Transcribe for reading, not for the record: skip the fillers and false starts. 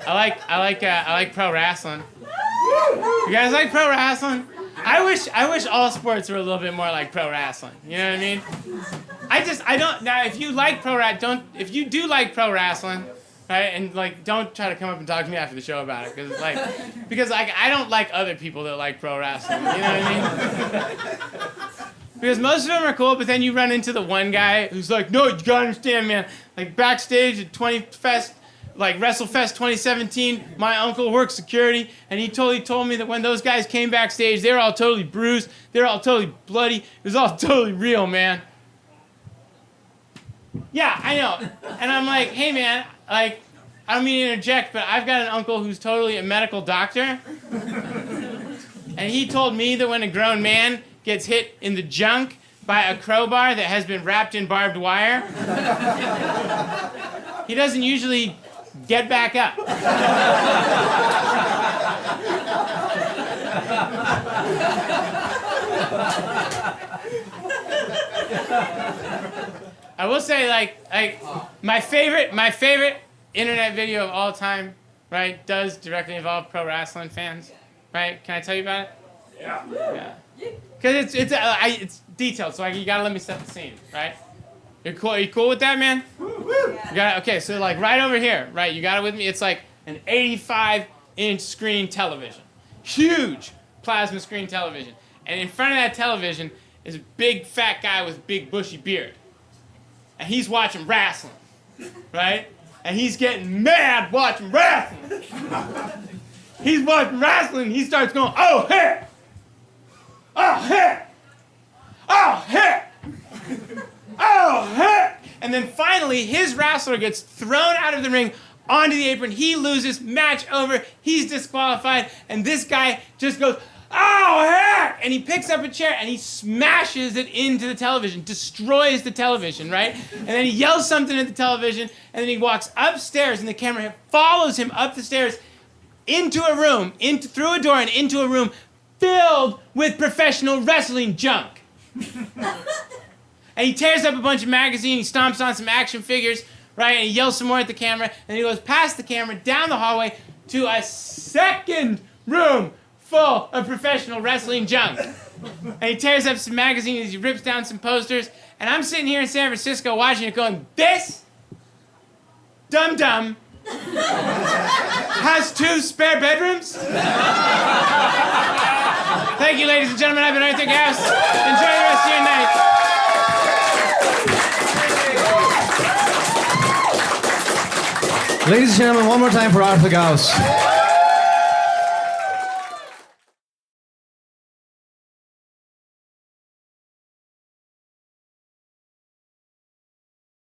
I like pro wrestling. You guys like pro wrestling? I wish all sports were a little bit more like pro wrestling. You know what I mean? I don't. Now, if you like if you do like pro wrestling, right? And like, don't try to come up and talk to me after the show about it, because I don't like other people that like pro wrestling. You know what I mean? Because most of them are cool, but then you run into the one guy who's like, no, you gotta understand, man. Like backstage at 20 Fest, like WrestleFest 2017, my uncle worked security, and he totally told me that when those guys came backstage, they were all totally bruised, they were all totally bloody. It was all totally real, man. Yeah, I know. And I'm like, hey, man, like, I don't mean to interject, but I've got an uncle who's totally a medical doctor, and he told me that when a grown man gets hit in the junk by a crowbar that has been wrapped in barbed wire, he doesn't usually get back up. I will say, like my favorite internet video of all time, right, does directly involve pro wrestling fans, right? Can I tell you about it? Yeah. Because it's detailed, so you gotta let me set the scene, right? You're cool. Are you cool with that, man? Okay, so like right over here, right? You got it with me. It's like an 85-inch screen television, huge plasma screen television, and in front of that television is a big fat guy with a big bushy beard, and he's watching wrestling, right? And he's getting mad watching wrestling. He's watching wrestling. He starts going, oh hey, oh hey, oh hey. Oh, heck! And then finally, his wrestler gets thrown out of the ring onto the apron. He loses, match over, he's disqualified, and this guy just goes, oh, heck! And he picks up a chair and he smashes it into the television, destroys the television, right? And then he yells something at the television, and then he walks upstairs, and the camera follows him up the stairs into a room, through a door and into a room filled with professional wrestling junk. And he tears up a bunch of magazines, he stomps on some action figures, right? And he yells some more at the camera, and he goes past the camera, down the hallway, to a second room full of professional wrestling junk. And he tears up some magazines, he rips down some posters, and I'm sitting here in San Francisco watching it going, this dum-dum has 2 spare bedrooms? Thank you, ladies and gentlemen. I've been Arthur Gaus. Enjoy the rest of your night. Ladies and gentlemen, one more time for Arthur Gaus.